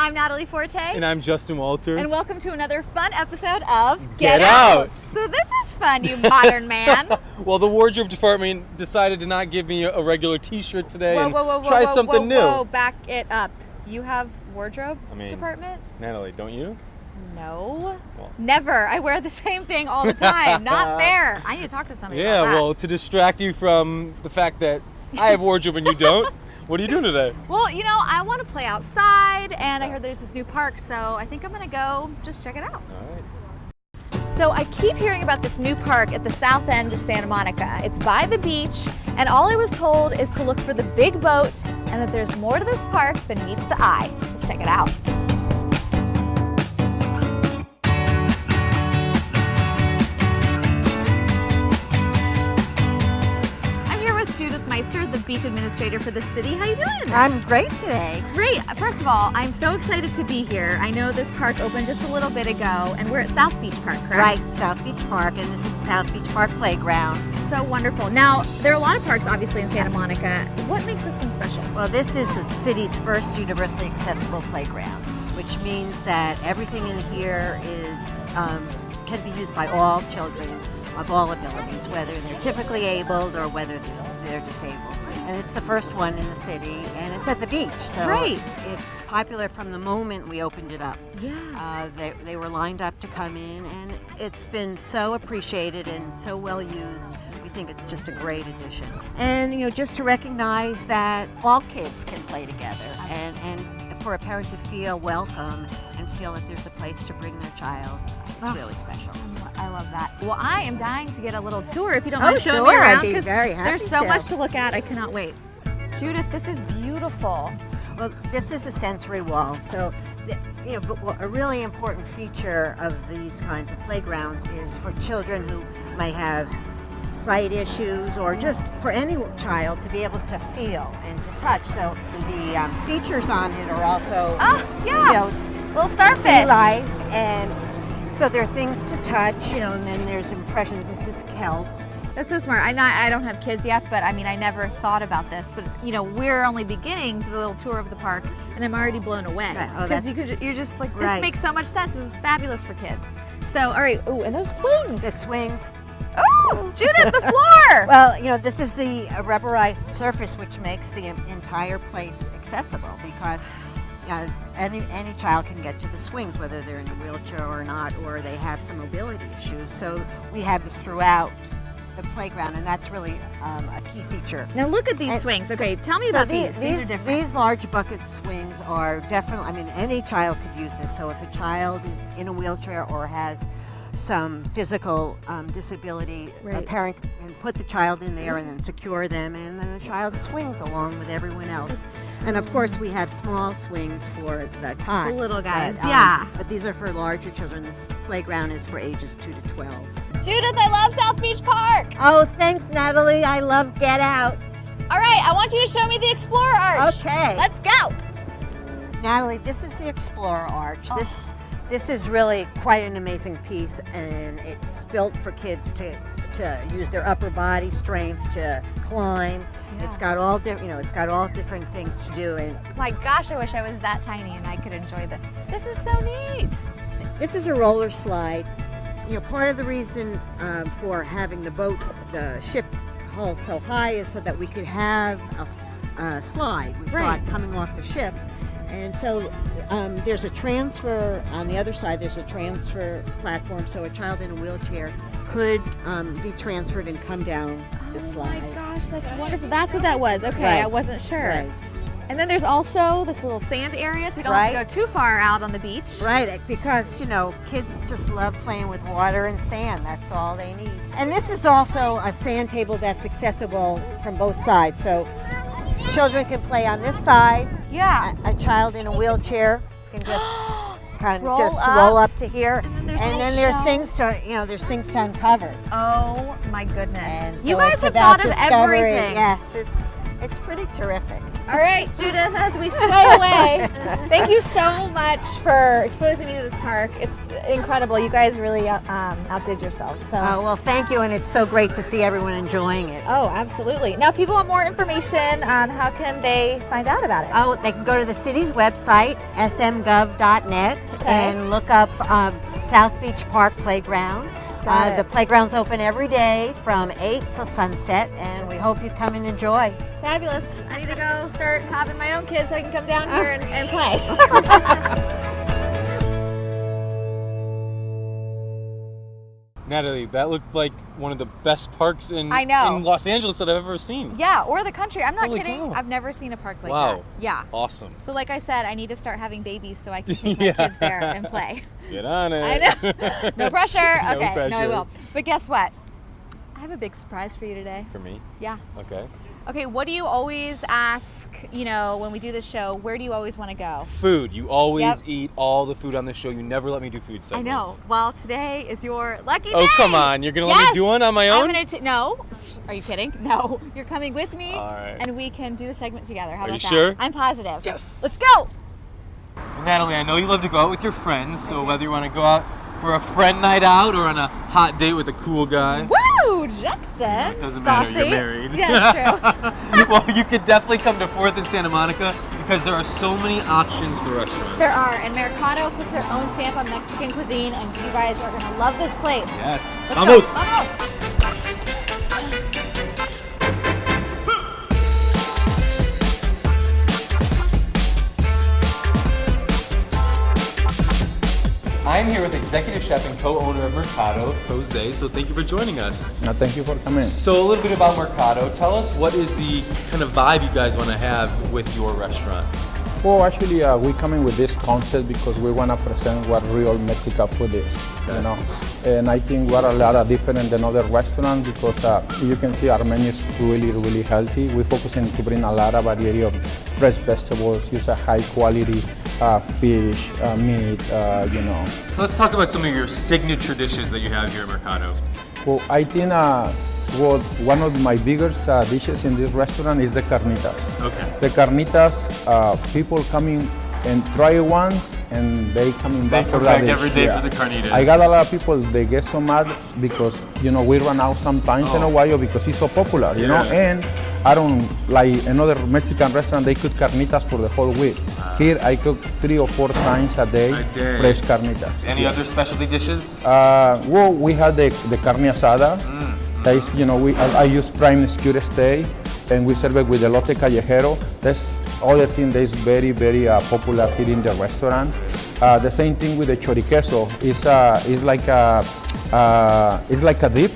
I'm Natalie Forté. And I'm Justin Walter. And welcome to another fun episode of Get Out. So this is fun, you modern man. Well, the wardrobe department decided to not give me a regular t-shirt today try whoa, something new. Whoa, back it up. You have wardrobe department? Natalie, don't you? No. Well. Never. I wear the same thing all the time. Not fair. I need to talk to somebody about that. Well, to distract you from the fact that I have wardrobe and you don't, what are you doing today? Well, you know, I want to play outside, and I heard there's this new park, so I think I'm going to go just check it out. All right. So I keep hearing about this new park at the south end of Santa Monica. It's by the beach, and all I was told is to look for the big boat and that there's more to this park than meets the eye. Let's check it out. The beach administrator for the city. How you doing? I'm great today. Great. First of all, I'm so excited to be here. I know this park opened just a little bit ago, and we're at South Beach Park, correct? Right, South Beach Park, and this is South Beach Park Playground. So wonderful. Now, there are a lot of parks, obviously, in Santa Monica. What makes this one special? Well, this is the city's first universally accessible playground, which means that everything in here is can be used by all children of all abilities, whether they're typically abled or whether they're disabled. And it's the first one in the city, and it's at the beach, so it's popular from the moment we opened it up. Yeah. They were lined up to come in, and it's been so appreciated and so well used. We think it's just a great addition. And you know, just to recognize that all kids can play together, and for a parent to feel welcome and feel that there's a place to bring their child, it's really special. I love that. Well, I am dying to get a little tour if you don't mind showing sure, me around. I'd be very happy there's so to. much to look at. I cannot wait. Judith, this is beautiful. Well, this is the sensory wall. So, you know, a really important feature of these kinds of playgrounds is for children who may have sight issues, or just for any child to be able to feel and to touch. So the features on it are also, you know, little starfish. Sea life, and so there are things to touch, you know, and then there's impressions. This is kelp. That's so smart. I don't have kids yet, but I mean, I never thought about this. But you know, we're only beginning the little tour of the park, and I'm already blown away. Right. Because you're just like, this makes so much sense. This is fabulous for kids. So, all right. Oh, and those swings. The swings. Oh, Judith, the floor. Well, you know, this is the rubberized surface, which makes the entire place accessible, because any child can get to the swings, whether they're in a wheelchair or not, or they have some mobility issues. So we have this throughout the playground, and that's really a key feature. Now look at these swings. Okay, tell me about these. These are different. These large bucket swings are definitely, I mean, any child could use this. So if a child is in a wheelchair or has some physical disability, a parent can put the child in there and then secure them, and then the child swings along with everyone else. And of course, we have small swings for the tots. The little guys, But these are for larger children. This playground is for ages 2 to 12. Judith, I love South Beach Park. Oh, thanks, Natalie. I love Get Out. All right, I want you to show me the Explorer Arch. Okay. Let's go. Natalie, this is the Explorer Arch. This is really quite an amazing piece, and it's built for kids to use their upper body strength to climb. Yeah. It's got all different things to do. And my gosh, I wish I was that tiny and I could enjoy this. This is so neat. This is a roller slide. You know, part of the reason for having the ship hull so high is so that we could have a slide. We thought coming off the ship. And so there's a transfer on the other side. There's a transfer platform, so a child in a wheelchair could be transferred and come down the slide. Oh my gosh, that's wonderful. That's what that was. Okay, I wasn't sure. Right. And then there's also this little sand area, so you don't have to go too far out on the beach. Right, because, you know, kids just love playing with water and sand. That's all they need. And this is also a sand table that's accessible from both sides. So children can play on this side. Yeah. A child in a wheelchair can just kind of roll up to here. And then there's things to uncover. Oh my goodness. And you so guys it's have about thought of discovery. everything. Yes, It's pretty terrific. All right, Judith, as we sway away, thank you so much for exposing me to this park. It's incredible. You guys really outdid yourselves. So. Well, thank you, and it's so great to see everyone enjoying it. Oh, absolutely. Now, if people want more information, how can they find out about it? Oh, they can go to the city's website, smgov.net, and look up South Beach Park Playground. The playground's open every day from 8 till sunset, and we hope you come and enjoy. Fabulous. I need to go start having my own kids so I can come down here and play. Natalie, that looked like one of the best parks in Los Angeles that I've ever seen. Yeah, or the country. I'm not Holy kidding. cow. I've never seen a park like that. Yeah. Awesome. So like I said, I need to start having babies so I can take my kids there and play. Get on it. I know. No pressure. No Okay, pressure. no, I will. But guess what? I have a big surprise for you today. For me? Yeah. Okay. Okay, what do you always ask, when we do this show, where do you always want to go? Food. You always eat all the food on the show. You never let me do food segments. I know. Well, today is your lucky day. Oh, come on. You're going to let me do one on my own? I'm going to no. Are you kidding? No. You're coming with me. All right. And we can do the segment together. How Are about you that? sure? I'm positive. Yes. Let's go. Natalie, I know you love to go out with your friends, so whether you want to go out for a friend night out or on a hot date with a cool guy. Woo, Justin. It doesn't Saucy. matter, you're married. Yeah, true. Well, you could definitely come to 4th and Santa Monica because there are so many options for restaurants. There are, and Mercado puts their own stamp on Mexican cuisine, and you guys are going to love this place. Yes. Let's Vamos. go. Vamos. I'm here with executive chef and co-owner of Mercado, Jose, so thank you for joining us. No, thank you for coming. So a little bit about Mercado. Tell us, what is the kind of vibe you guys want to have with your restaurant? Well, actually, we coming with this concept because we want to present what real Mexican food is, you know. And I think we're a lot different than other restaurants because you can see our menu is really, really healthy. We're focusing to bring a lot of variety of fresh vegetables, use a high quality fish, meat, So let's talk about some of your signature dishes that you have here at Mercado. Well, I think one of my biggest dishes in this restaurant is the carnitas. Okay. The carnitas, people coming and try it once and they coming back for that dish. Every day for the carnitas. I got a lot of people, they get so mad because, we run out sometimes in a while because it's so popular, you know, and I don't, like another Mexican restaurant, they cook carnitas for the whole week. Here I cook 3 or 4 times a day, fresh carnitas. Any other specialty dishes? Well, we have the carne asada. That is, I use prime skewer steak, and we serve it with elote callejero. That's other thing that is very, very popular here in the restaurant. The same thing with the choriqueso. It's like a dip.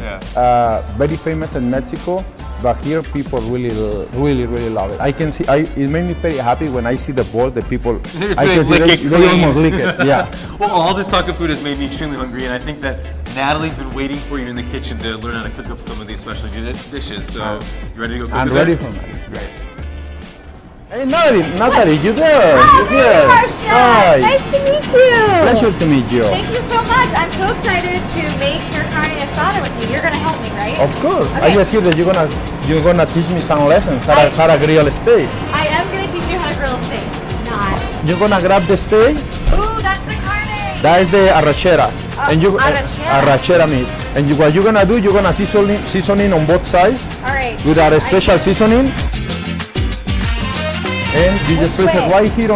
Yeah. Very famous in Mexico, but here people really love it. I can see. It made me very happy when I see the bowl. The people, they almost lick it. Yeah. Well, all this talk of food has made me extremely hungry, and I think that Natalie's been waiting for you in the kitchen to learn how to cook up some of these specialty dishes. So, you ready to go cook? I'm ready for that. Great. Hey, Natalie, you there? Hi, Marcia. Hi. Nice to meet you. Pleasure to meet you. Thank you so much. I'm so excited to make your carne asada with you. You're going to help me, right? Of course. Okay. I just hear that you're gonna teach me some lessons how to grill a steak. I am going to teach you how to grill a steak. Not. You're gonna grab the steak. Ooh, that's the carne. That is the arrachera. Arrachera meat. And what you're gonna do, you're gonna seasoning on both sides. All right. With our special seasoning. And you just place it right here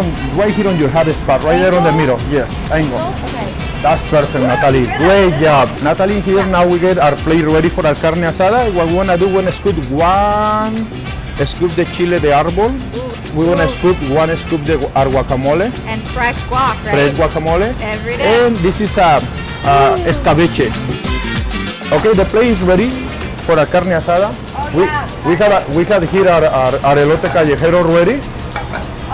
on your hot spot, right there on the middle. Yes, angle. Okay. That's perfect, Natalie. Great job. Natalie, here now we get our plate ready for our carne asada. What we wanna do, we're gonna scoop the chile de árbol. We wanna scoop our guacamole. And fresh guac, right? Fresh guacamole. Every day. And this is escabeche. Okay, the plate is ready for our carne asada. We have here our elote callejero ready.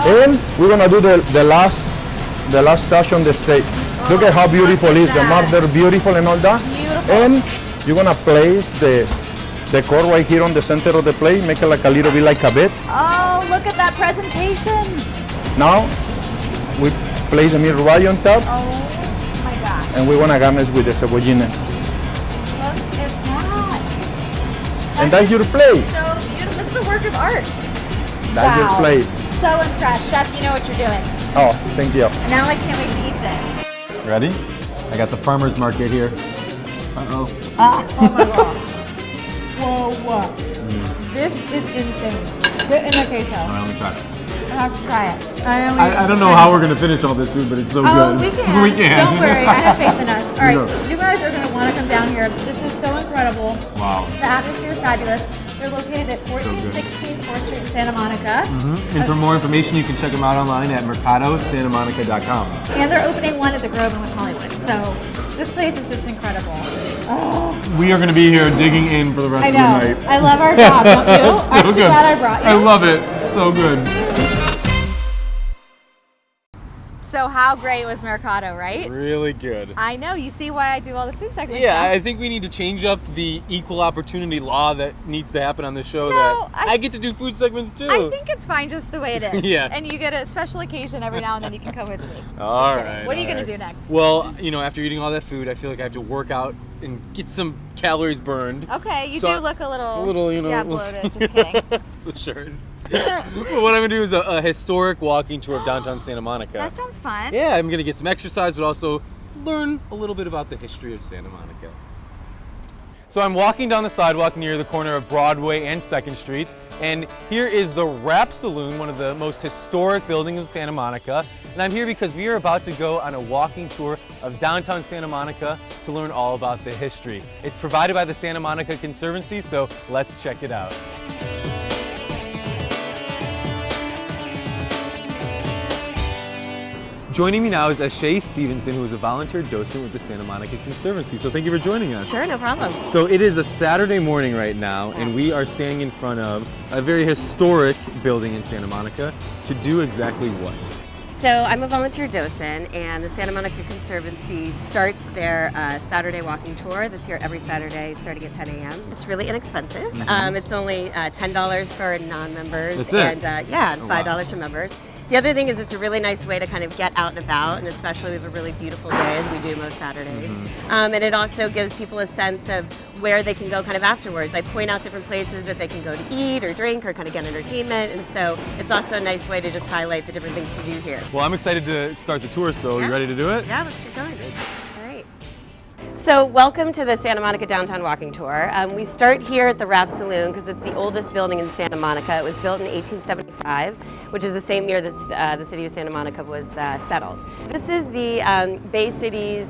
And we're gonna do the last touch on the steak. Look at how beautiful it is. The mother beautiful and all that. Beautiful. And you're gonna place the core right here on the center of the plate. Make it like a little bit like a bed. Oh, look at that presentation. Now we place the meat right on top. Oh my gosh. And we wanna garnish with the cebollines. Look at that. And that's your plate. So beautiful. is the work of art. That's your plate. So impressed. Chef, you know what you're doing. Oh, thank you. And now I can't wait to eat this. Ready? I got the farmer's market here. Uh-oh. Oh my god. Whoa. This is insane. Get in the queso. All right, let me try it. I have to try it. I don't know how we're going to finish all this food, but it's so Oh, good. we can. We can. Don't worry. I have faith in us. All right. No. You guys are going to want to come down here. This is so incredible. Wow. The atmosphere is fabulous. They're located at 1416 4th Street in Santa Monica. And for more information, you can check them out online at mercadosantamonica.com. And they're opening one at the Grove in West Hollywood. So this place is just incredible. Oh. We are going to be here digging in for the rest I of know. the night. I love our job, don't you? So I'm so good. glad I brought you. I love it. So good. So how great was Mercado, right? Really good. I know. You see why I do all the food segments Yeah, now? I think we need to change up the equal opportunity law that needs to happen on this show. No, that I I get to do food segments too. I think it's fine just the way it is. Yeah. And you get a special occasion every now and then you can come with me. All Just kidding. right. What are you all going to right. do next? Well, you know, after eating all that food, I feel like I have to work out and get some calories burned. Okay, you So- do look a little, you know. yeah, bloated. Just kidding. So sure. But what I'm gonna do is a historic walking tour of downtown Santa Monica. That sounds fun. Yeah, I'm gonna get some exercise, but also learn a little bit about the history of Santa Monica. So I'm walking down the sidewalk near the corner of Broadway and 2nd Street, and here is the Rap Saloon, one of the most historic buildings of Santa Monica. And I'm here because we are about to go on a walking tour of downtown Santa Monica to learn all about the history. It's provided by the Santa Monica Conservancy, so let's check it out. Joining me now is Ashay Stevenson, who is a volunteer docent with the Santa Monica Conservancy. So thank you for joining us. Sure, no problem. So it is a Saturday morning right now, and we are standing in front of a very historic building in Santa Monica to do exactly what? So I'm a volunteer docent, and the Santa Monica Conservancy starts their Saturday walking tour that's here every Saturday starting at 10 a.m. It's really inexpensive. It's only $10 for non-members. That's it? And $5 for members. The other thing is it's a really nice way to kind of get out and about, and especially we have a really beautiful day as we do most Saturdays. And it also gives people a sense of where they can go kind of afterwards. I point out different places that they can go to eat or drink or kind of get entertainment, and so it's also a nice way to just highlight the different things to do here. Well, I'm excited to start the tour, so Yeah. you ready to do it? Yeah, let's get going. All right. So welcome to the Santa Monica Downtown Walking Tour. We start here at the Rap Saloon because it's the oldest building in Santa Monica. It was built in 1875, which is the same year that the city of Santa Monica was settled. This is the Bay Cities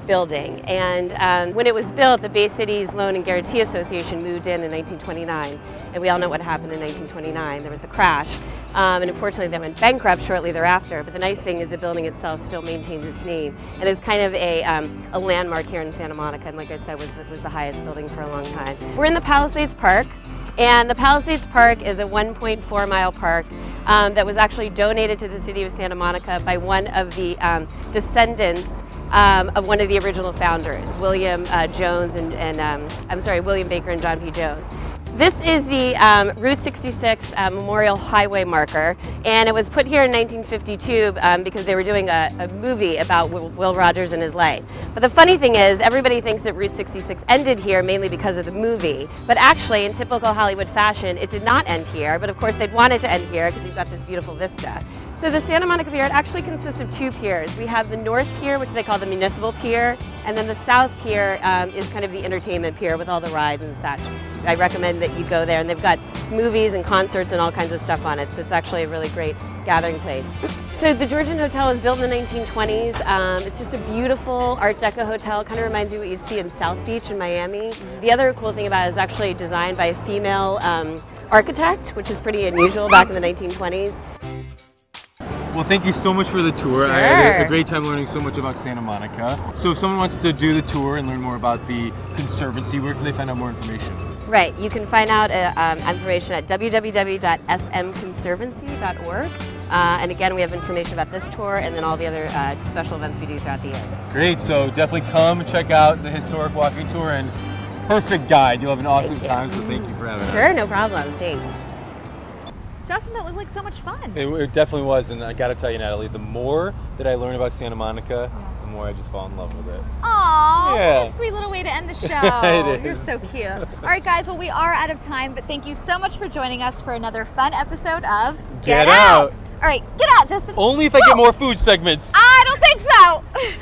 building, and when it was built, the Bay Cities Loan and Guarantee Association moved in 1929, and we all know what happened in 1929. There was the crash, and unfortunately they went bankrupt shortly thereafter, but the nice thing is the building itself still maintains its name, and is kind of a landmark here in Santa Monica, and like I said, was the highest building for a long time. We're in the Palisades Park, and the Palisades Park is a 1.4-mile park that was actually donated to the city of Santa Monica by one of the descendants of one of the original founders, William Jones William Baker and John P. Jones. This is the Route 66 Memorial Highway marker, and it was put here in 1952 because they were doing a movie about Will Rogers and his life. But the funny thing is, everybody thinks that Route 66 ended here mainly because of the movie, but actually, in typical Hollywood fashion, it did not end here, but of course they'd wanted to end here because you've got this beautiful vista. So the Santa Monica Pier, it actually consists of two piers. We have the North Pier, which they call the Municipal Pier, and then the South Pier is kind of the entertainment pier with all the rides and such. I recommend that you go there, and they've got movies and concerts and all kinds of stuff on it, so it's actually a really great gathering place. So the Georgian Hotel was built in the 1920s. It's just a beautiful Art Deco hotel, kind of reminds you what you'd see in South Beach in Miami. The other cool thing about it is actually designed by a female architect, which is pretty unusual back in the 1920s. Well, thank you so much for the tour. Sure. I had a great time learning so much about Santa Monica. So if someone wants to do the tour and learn more about the Conservancy, where can they find out more information? Right, you can find out information at www.smconservancy.org. And again, we have information about this tour and then all the other special events we do throughout the year. Great, so definitely come check out the historic walking tour, and perfect guide. You'll have an awesome time, so thank you for having us. Sure, no problem, thanks. Justin, that looked like so much fun. It definitely was, and I gotta tell you, Natalie, the more that I learn about Santa Monica, the the more I just fall in love with it. Aw, Yeah. what a sweet little way to end the show. It You're is. so cute. All right, guys, well, we are out of time, but thank you so much for joining us for another fun episode of Get Out. All right, get out, Justin. Only if I get more food segments. I don't think so.